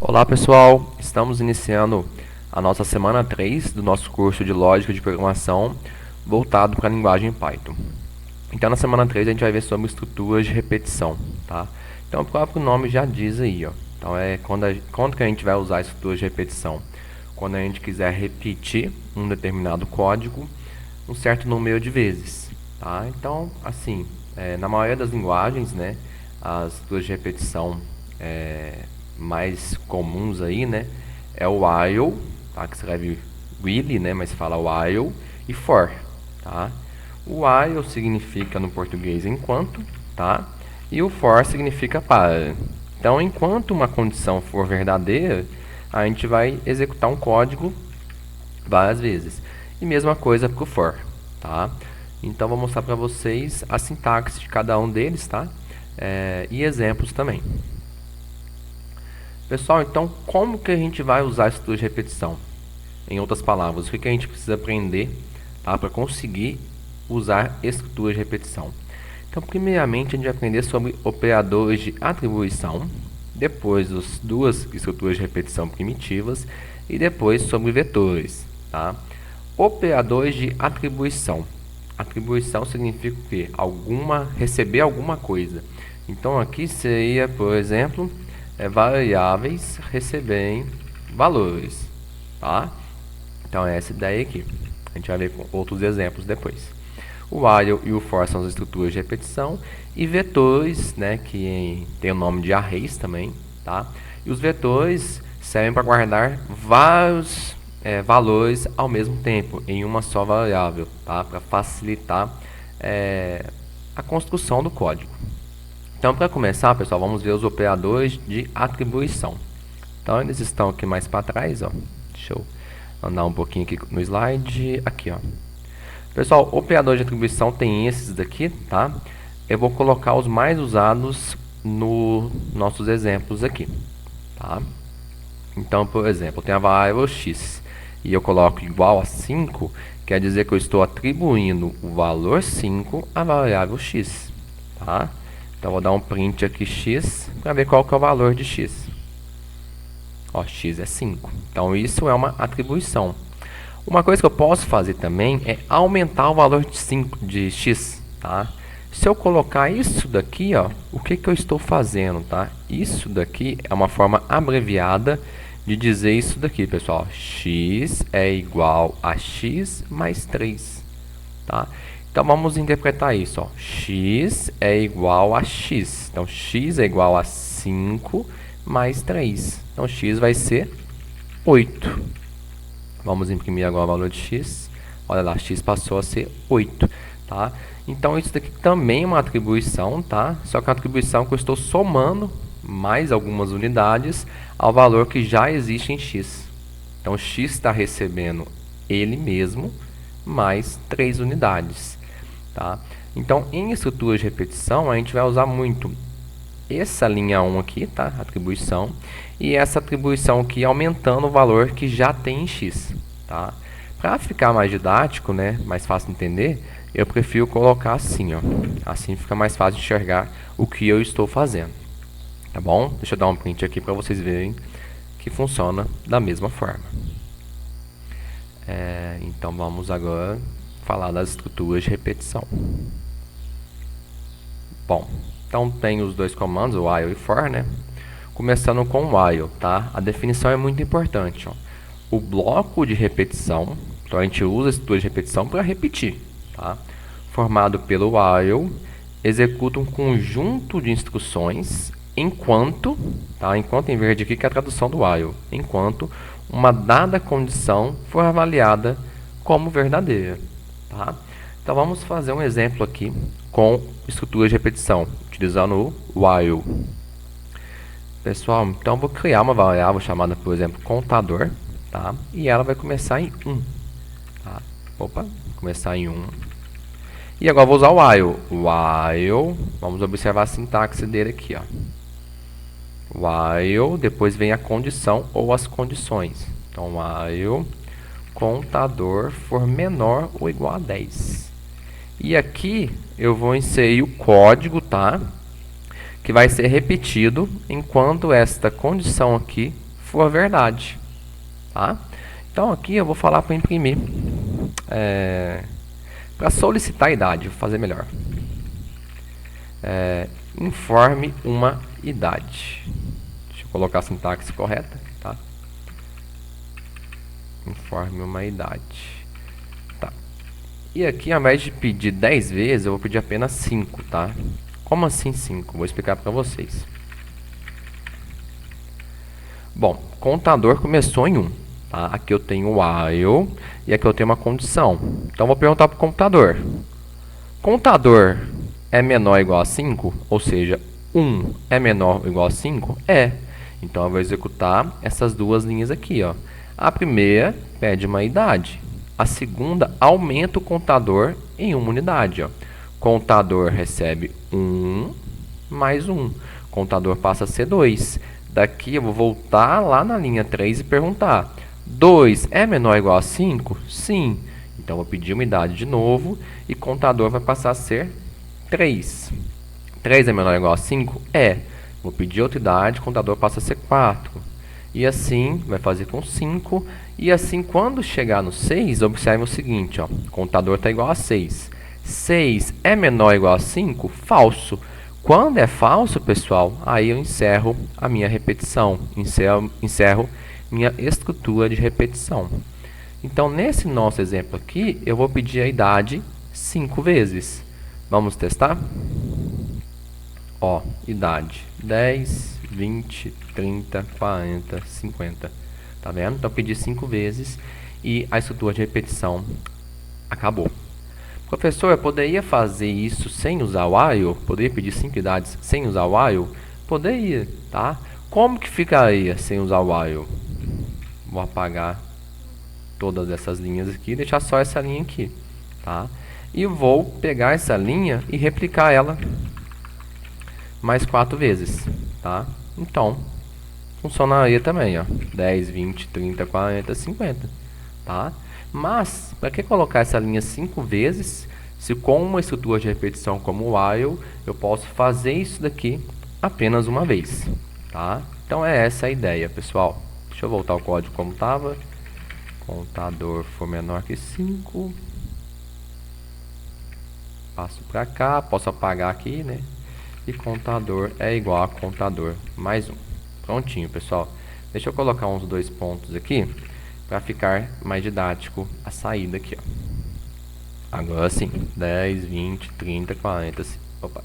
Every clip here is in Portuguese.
Olá pessoal, estamos iniciando a nossa semana 3 do nosso curso de Lógica de Programação voltado para a linguagem Python. Então na semana 3 a gente vai ver sobre estruturas de repetição, tá? Então o próprio nome já diz aí, ó. Então é quando que a gente vai usar estruturas de repetição? Quando a gente quiser repetir um determinado código um certo número de vezes, tá? Então, assim, na maioria das linguagens, né, as estruturas de repetição mais comuns aí, né, é o while, tá, que escreve really, né, mas fala while, e for, tá? O while significa no português enquanto, tá? E o for significa para. Então, enquanto uma condição for verdadeira, a gente vai executar um código várias vezes. E mesma coisa para o for, tá? Então, vou mostrar para vocês a sintaxe de cada um deles, tá? E exemplos também. Pessoal, então como que a gente vai usar a estrutura de repetição? Em outras palavras, o que a gente precisa aprender, tá, para conseguir usar estrutura de repetição? Então, primeiramente, a gente vai aprender sobre operadores de atribuição, depois as duas estruturas de repetição primitivas e depois sobre vetores. Tá? Operadores de atribuição. Atribuição significa o quê? Receber alguma coisa. Então, aqui seria, por exemplo, variáveis recebem valores, tá? Então é essa ideia aqui. A gente vai ver com outros exemplos depois. O while e o for são as estruturas de repetição e vetores, né, que tem o nome de arrays também, tá? E os vetores servem para guardar vários valores ao mesmo tempo em uma só variável, tá? Para facilitar a construção do código. Então, para começar, pessoal, vamos ver os operadores de atribuição. Então, eles estão aqui mais para trás, ó. Deixa eu andar um pouquinho aqui no slide. Aqui, ó. Pessoal, operador de atribuição tem esses daqui, tá? Eu vou colocar os mais usados nos nossos exemplos aqui, tá? Então, por exemplo, eu tenho a variável x e eu coloco igual a 5, quer dizer que eu estou atribuindo o valor 5 à variável x, tá? Então, vou dar um print aqui x para ver qual que é o valor de x. Ó, x é 5. Então, isso é uma atribuição. Uma coisa que eu posso fazer também é aumentar o valor de x. Tá? Se eu colocar isso daqui, ó, o que eu estou fazendo? Tá? Isso daqui é uma forma abreviada de dizer isso daqui, pessoal. X é igual a x mais 3. Tá? Então, vamos interpretar isso. Ó. X é igual a x. Então, x é igual a 5 mais 3. Então, x vai ser 8. Vamos imprimir agora o valor de x. Olha lá, x passou a ser 8. Tá? Então, isso daqui também é uma atribuição. Tá? Só que é uma atribuição que eu estou somando mais algumas unidades ao valor que já existe em x. Então, x está recebendo ele mesmo mais 3 unidades. Tá? Então, em estruturas de repetição, a gente vai usar muito essa linha 1 aqui, tá? Atribuição, e essa atribuição aqui aumentando o valor que já tem em x. Tá? Para ficar mais didático, né, mais fácil de entender, eu prefiro colocar assim, ó. Assim fica mais fácil de enxergar o que eu estou fazendo. Tá bom? Deixa eu dar um print aqui para vocês verem que funciona da mesma forma. Então, vamos agora falar das estruturas de repetição. Bom, então tem os dois comandos, o while e for, né? Começando com o while, tá? A definição é muito importante, ó. O bloco de repetição, então a gente usa a estrutura de repetição para repetir, tá? Formado pelo while, executa um conjunto de instruções enquanto, tá? Enquanto em verde aqui que é a tradução do while, enquanto uma dada condição for avaliada como verdadeira, tá? Então, vamos fazer um exemplo aqui com estrutura de repetição, utilizando o while. Pessoal, então, vou criar uma variável chamada, por exemplo, contador, tá? E ela vai começar em 1. Tá? Opa, começar em 1. E agora, vou usar o while. While, vamos observar a sintaxe dele aqui, ó. While, depois vem a condição ou as condições. Então, while contador for menor ou igual a 10. E aqui eu vou inserir o código, tá? Que vai ser repetido enquanto esta condição aqui for verdade, tá? Então aqui eu vou falar para imprimir, para solicitar a idade, vou fazer melhor. Informe uma idade. Deixa eu colocar a sintaxe correta, tá? Informe uma idade. Tá. E aqui, ao invés de pedir 10 vezes, eu vou pedir apenas 5, tá? Como assim 5? Vou explicar para vocês. Bom, contador começou em 1. Tá? Aqui eu tenho o while e aqui eu tenho uma condição. Então, vou perguntar para o computador. Contador é menor ou igual a 5? Ou seja, 1 é menor ou igual a 5? É. Então, eu vou executar essas duas linhas aqui, ó. A primeira pede uma idade. A segunda aumenta o contador em uma unidade, ó. Contador recebe 1 mais 1. Contador passa a ser 2. Daqui eu vou voltar lá na linha 3 e perguntar. 2 é menor ou igual a 5? Sim. Então, vou pedir uma idade de novo e contador vai passar a ser 3. 3 é menor ou igual a 5? É. Vou pedir outra idade, contador passa a ser 4. E assim, vai fazer com 5. E assim, quando chegar no 6, observe o seguinte, ó. Contador está igual a 6. 6 é menor ou igual a 5? Falso. Quando é falso, pessoal, aí eu encerro a minha repetição. Encerro minha estrutura de repetição. Então, nesse nosso exemplo aqui, eu vou pedir a idade 5 vezes. Vamos testar? Ó, idade 10, 20, 30, 40, 50. Tá vendo? Então, eu pedi 5 vezes e a estrutura de repetição acabou. Professor, eu poderia fazer isso sem usar o while? Poderia pedir 5 idades sem usar o while? Poderia, tá? Como que ficaria sem usar o while? Vou apagar todas essas linhas aqui e deixar só essa linha aqui, tá? E vou pegar essa linha e replicar ela mais 4 vezes, tá? Então, funcionaria também, ó. 10, 20, 30, 40, 50, tá? Mas, para que colocar essa linha 5 vezes, se com uma estrutura de repetição como o while, eu posso fazer isso daqui apenas uma vez, tá? Então, é essa a ideia, pessoal. Deixa eu voltar o código como estava. Contador for menor que 5. Passo para cá, posso apagar aqui, né? E contador é igual a contador mais 1. Prontinho, pessoal. Deixa eu colocar uns 2 pontos aqui para ficar mais didático a saída aqui, ó. Agora sim, 10, 20, 30, 40. Opa,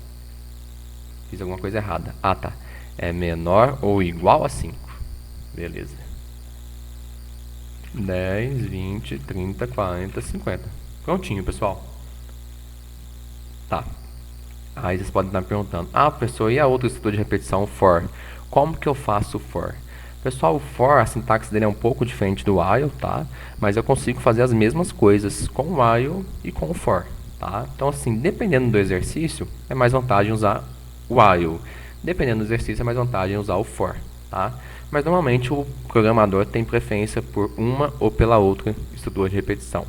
fiz alguma coisa errada. Ah, tá. É menor ou igual a 5. Beleza. 10, 20, 30, 40, 50. Prontinho, pessoal. Tá. Aí vocês podem estar me perguntando. Ah, pessoal, e a outra estrutura de repetição, o for? Como que eu faço o for? Pessoal, o for, a sintaxe dele é um pouco diferente do while, tá? Mas eu consigo fazer as mesmas coisas com o while e com o for, tá? Então, assim, dependendo do exercício, é mais vantagem usar o while. Dependendo do exercício, é mais vantagem usar o for, tá? Mas, normalmente, o programador tem preferência por uma ou pela outra estrutura de repetição.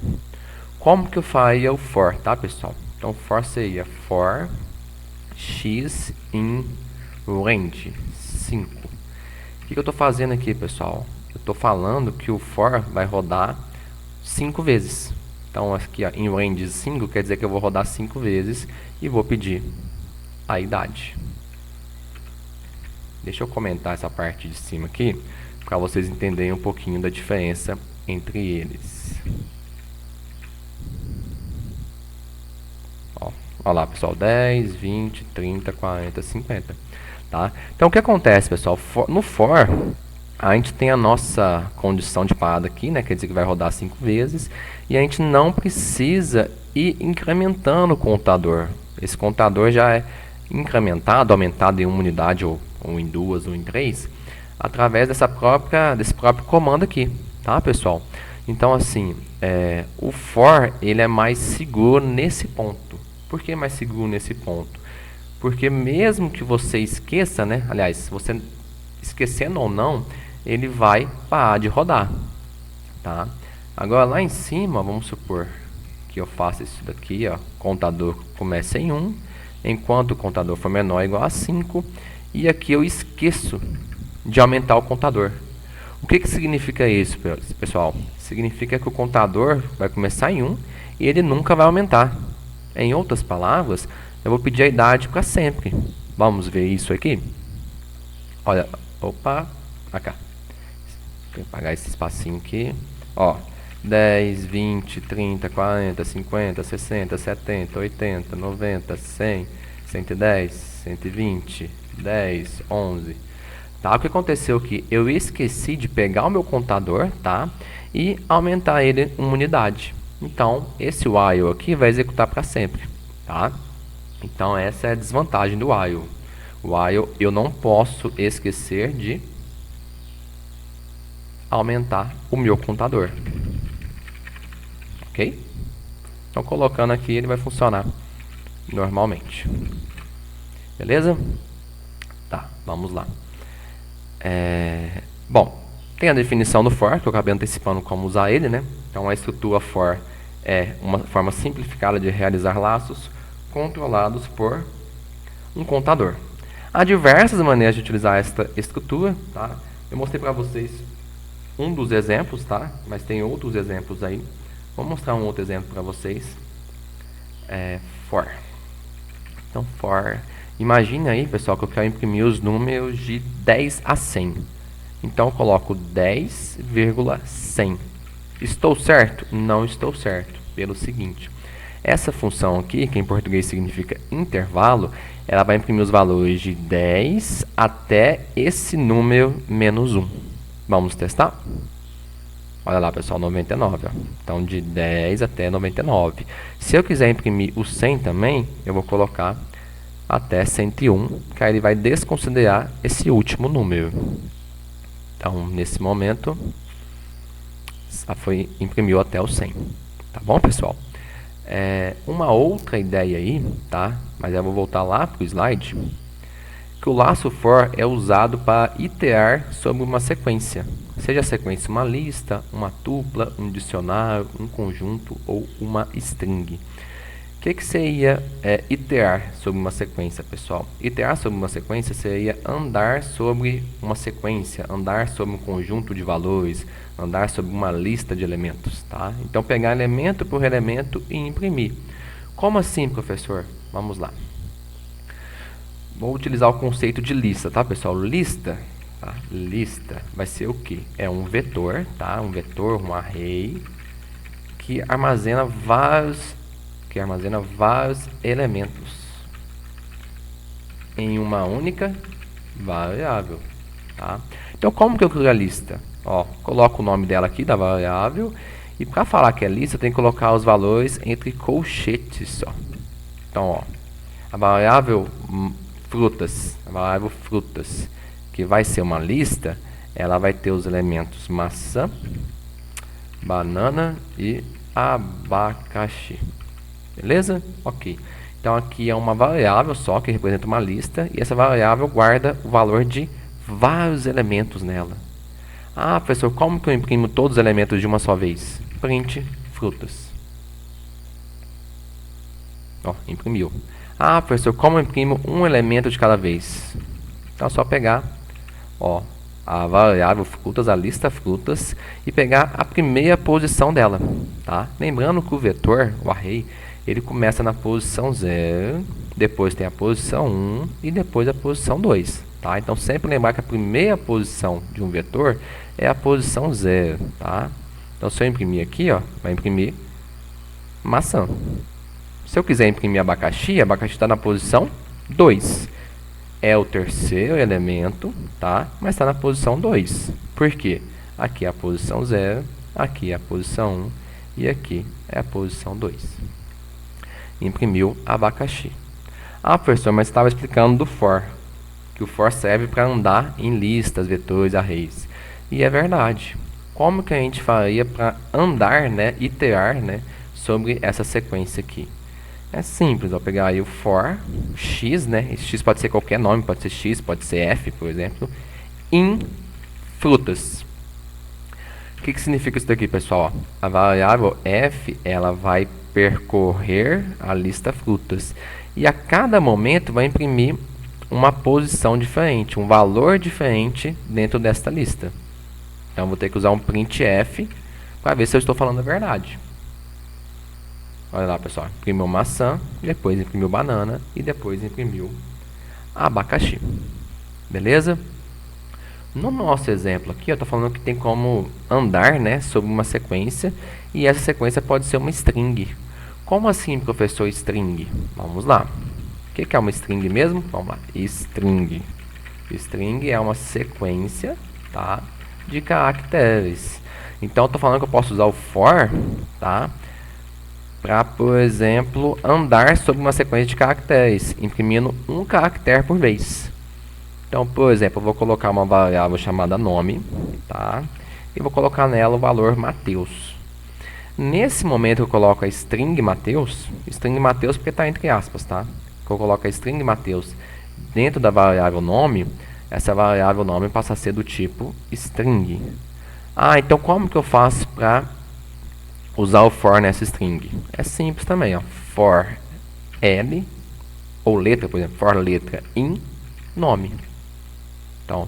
Como que eu faria o for, tá, pessoal? Então, for seria for x in range 5. O que eu estou fazendo aqui, pessoal? Eu estou falando que o for vai rodar 5 vezes. Então, aqui, ó, em range 5, quer dizer que eu vou rodar 5 vezes e vou pedir a idade. Deixa eu comentar essa parte de cima aqui, para vocês entenderem um pouquinho da diferença entre eles. Ó, olha lá, pessoal, 10, 20, 30, 40, 50. Tá? Então, o que acontece, pessoal? No for, a gente tem a nossa condição de parada aqui, né? Quer dizer que vai rodar 5 vezes. E a gente não precisa ir incrementando o contador. Esse contador já é incrementado, aumentado em uma unidade, ou em 2, ou em 3, através desse próprio comando aqui, tá, pessoal? Então, assim, o for, ele é mais seguro nesse ponto. Por que mais seguro nesse ponto? Porque mesmo que você esqueça, né? Aliás, se você esquecendo ou não, ele vai parar de rodar, tá? Agora, lá em cima, vamos supor que eu faça isso daqui, ó. Contador começa em 1, enquanto o contador for menor ou igual a 5. E aqui eu esqueço de aumentar o contador. que significa isso, pessoal? Significa que o contador vai começar em 1 e ele nunca vai aumentar. Em outras palavras, eu vou pedir a idade para sempre. Vamos ver isso aqui? Olha, opa, cá. Vou apagar esse espacinho aqui. Ó, 10, 20, 30, 40, 50, 60, 70, 80, 90, 100, 110, 120, 10, 11. Tá, o que aconteceu aqui? Eu esqueci de pegar o meu contador, tá? E aumentar ele uma unidade. Então, esse while aqui vai executar para sempre, tá? Então, essa é a desvantagem do while. O while eu não posso esquecer de aumentar o meu contador. Ok? Então, colocando aqui, ele vai funcionar normalmente. Beleza? Tá, vamos lá. Bom, tem a definição do for, que eu acabei antecipando como usar ele, né? Então, a estrutura for é uma forma simplificada de realizar laços controlados por um contador. Há diversas maneiras de utilizar esta estrutura, tá? Eu mostrei para vocês um dos exemplos, tá? Mas tem outros exemplos aí. Vou mostrar um outro exemplo para vocês. For. Então, for. Imagine aí, pessoal, que eu quero imprimir os números de 10 a 100. Então, eu coloco 10,100. Estou certo? Não estou certo. Pelo seguinte, essa função aqui, que em português significa intervalo, ela vai imprimir os valores de 10 até esse número menos 1. Vamos testar? Olha lá, pessoal, 99. Ó. Então, de 10 até 99. Se eu quiser imprimir o 100 também, eu vou colocar até 101, que aí ele vai desconsiderar esse último número. Então, nesse momento, imprimiu até o 100. Tá bom, pessoal? Uma outra ideia aí, tá? Mas eu vou voltar lá para o slide. Que o laço for é usado para iterar sobre uma sequência. Seja a sequência uma lista, uma tupla, um dicionário, um conjunto ou uma string. O que seria iterar sobre uma sequência, pessoal? Iterar sobre uma sequência seria andar sobre uma sequência, andar sobre um conjunto de valores, andar sobre uma lista de elementos, tá? Então, pegar elemento por elemento e imprimir. Como assim, professor? Vamos lá. Vou utilizar o conceito de lista, tá, pessoal? Lista, tá? Lista vai ser o quê? É um vetor, tá? Um vetor, um array, que armazena vários elementos em uma única variável, tá? Então, como que eu crio a lista? Ó, coloco o nome dela aqui, da variável, e para falar que é lista, eu tenho que colocar os valores entre colchetes, ó. Então, ó, a variável frutas, que vai ser uma lista, ela vai ter os elementos maçã, banana e abacaxi. Beleza? Ok. Então, aqui é uma variável só, que representa uma lista, e essa variável guarda o valor de vários elementos nela. Ah, professor, como que eu imprimo todos os elementos de uma só vez? Print frutas. Ó, imprimiu. Ah, professor, como eu imprimo um elemento de cada vez? Então, é só pegar, ó, a variável frutas, a lista frutas, e pegar a primeira posição dela, tá? Lembrando que o vetor, o array, ele começa na posição 0, depois tem a posição 1 e depois a posição 2, tá? Então, sempre lembrar que a primeira posição de um vetor é a posição 0, tá? Então, se eu imprimir aqui, ó, vai imprimir maçã. Se eu quiser imprimir abacaxi está na posição 2. É o terceiro elemento, tá? Mas está na posição 2. Por quê? Aqui é a posição 0, aqui é a posição 1 e aqui é a posição 2. Imprimiu abacaxi. Ah, professor, mas estava explicando do for, que o for serve para andar em listas, vetores, arrays. E é verdade. Como que a gente faria para andar, né, iterar, né, sobre essa sequência aqui? É simples, vou pegar aí o for x, né? Esse x pode ser qualquer nome, pode ser x, pode ser f, por exemplo, em frutas. O que significa isso daqui, pessoal? A variável f, ela vai percorrer a lista frutas e a cada momento vai imprimir uma posição diferente, um valor diferente dentro desta lista. Então eu vou ter que usar um printf para ver se eu estou falando a verdade. Olha lá, pessoal, imprimiu maçã, depois imprimiu banana e depois imprimiu abacaxi. Beleza? No nosso exemplo aqui, eu estou falando que tem como andar, né, sobre uma sequência, e essa sequência pode ser uma string. Como assim, professor, string? Vamos lá. O que é uma string mesmo? Vamos lá. String. String é uma sequência, tá, de caracteres. Então, eu estou falando que eu posso usar o for, tá, para, por exemplo, andar sobre uma sequência de caracteres, imprimindo um caractere por vez. Então, por exemplo, eu vou colocar uma variável chamada nome, tá? E vou colocar nela o valor Mateus. Nesse momento que eu coloco a string Mateus porque está entre aspas, tá? Que eu coloco a string Mateus dentro da variável nome, essa variável nome passa a ser do tipo string. Ah, então como que eu faço para usar o for nessa string? É simples também, ó. For L, ou letra, por exemplo, for letra in nome. Então,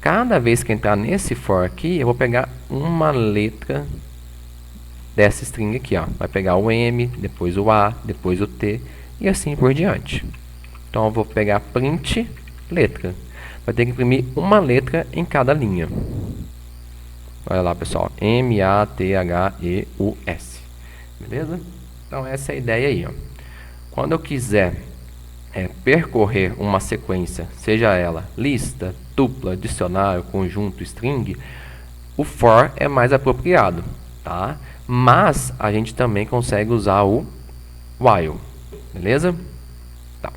cada vez que entrar nesse for aqui, eu vou pegar uma letra dessa string aqui, ó. Vai pegar o M, depois o A, depois o T e assim por diante. Então, eu vou pegar print letra. Vai ter que imprimir uma letra em cada linha. Olha lá, pessoal. M-A-T-H-E-U-S. Beleza? Então, essa é a ideia aí, ó. Quando eu quiser percorrer uma sequência, seja ela lista, tupla, dicionário, conjunto, string, o for é mais apropriado, tá? Mas a gente também consegue usar o while, beleza? Tá.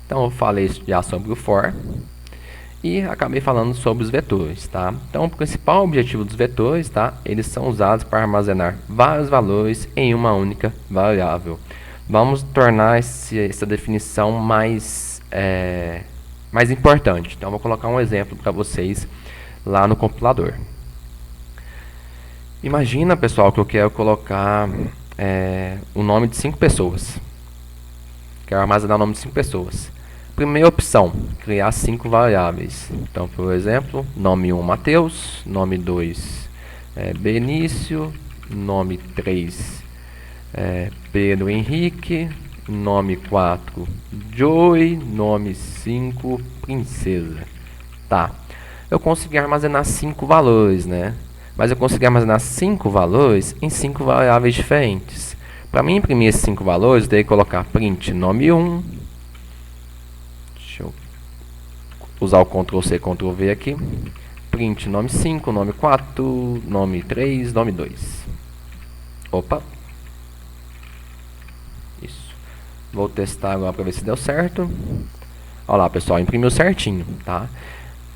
Então eu falei já sobre o for e acabei falando sobre os vetores, tá? Então o principal objetivo dos vetores, tá? Eles são usados para armazenar vários valores em uma única variável. Vamos tornar essa definição mais importante. Então, vou colocar um exemplo para vocês lá no compilador. Imagina, pessoal, que eu quero colocar o nome de 5 pessoas. Quero armazenar o nome de 5 pessoas. Primeira opção, criar 5 variáveis. Então, por exemplo, nome 1, Mateus, nome 2, Benício, nome 3, Pedro Henrique, nome 4, Joey, nome 5, Princesa. Tá, eu consegui armazenar 5 valores, né? Mas eu consegui armazenar 5 valores em 5 variáveis diferentes. Para mim imprimir esses 5 valores, eu teria que colocar print nome 1. Deixa eu usar o Ctrl C, Ctrl V aqui. Print nome 5, nome 4, nome 3, nome 2. Opa! Vou testar agora para ver se deu certo. Olha lá, pessoal, imprimiu certinho, tá?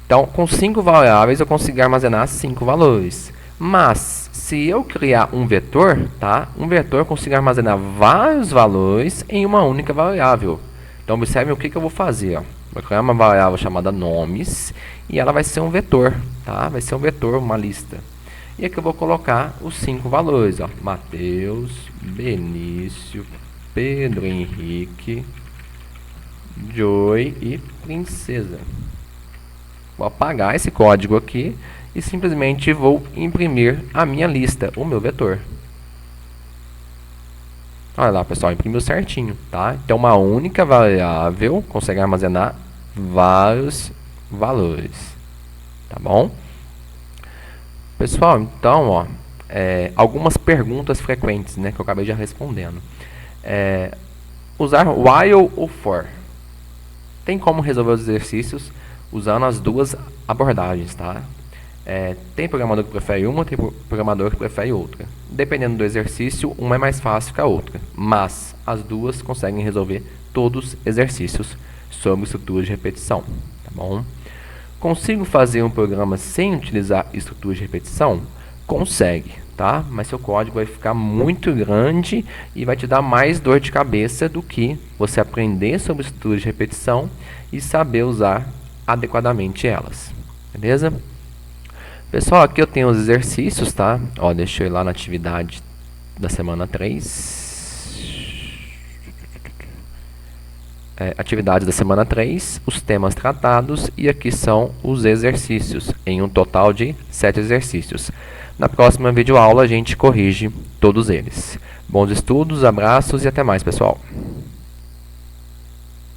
Então, com 5 variáveis, eu consegui armazenar 5 valores. Mas, se eu criar um vetor, tá? Um vetor eu consigo armazenar vários valores em uma única variável. Então, observe o que eu vou fazer, ó. Vou criar uma variável chamada nomes e ela vai ser um vetor, tá? Vai ser um vetor, uma lista. E aqui eu vou colocar os 5 valores, ó. Mateus, Benício, Pedro Henrique, Joey e Princesa. Vou apagar esse código aqui e simplesmente vou imprimir a minha lista, o meu vetor. Olha lá, pessoal, imprimiu certinho, tá? Então, uma única variável consegue armazenar vários valores, tá bom? Pessoal, então, ó, algumas perguntas frequentes, né, que eu acabei já respondendo. Usar while ou for? Tem como resolver os exercícios usando as duas abordagens, tá? Tem programador que prefere uma, tem programador que prefere outra. Dependendo do exercício, uma é mais fácil que a outra, mas as duas conseguem resolver todos os exercícios sobre estruturas de repetição, tá bom? Consigo fazer um programa sem utilizar estruturas de repetição? Consegue, tá? Mas seu código vai ficar muito grande e vai te dar mais dor de cabeça do que você aprender sobre estruturas de repetição e saber usar adequadamente elas, beleza? Pessoal, aqui eu tenho os exercícios, tá? Ó, deixa eu ir lá na atividade da semana 3. atividades da semana 3, os temas tratados e aqui são os exercícios, em um total de 7 exercícios. Na próxima videoaula a gente corrige todos eles. Bons estudos, abraços e até mais, pessoal!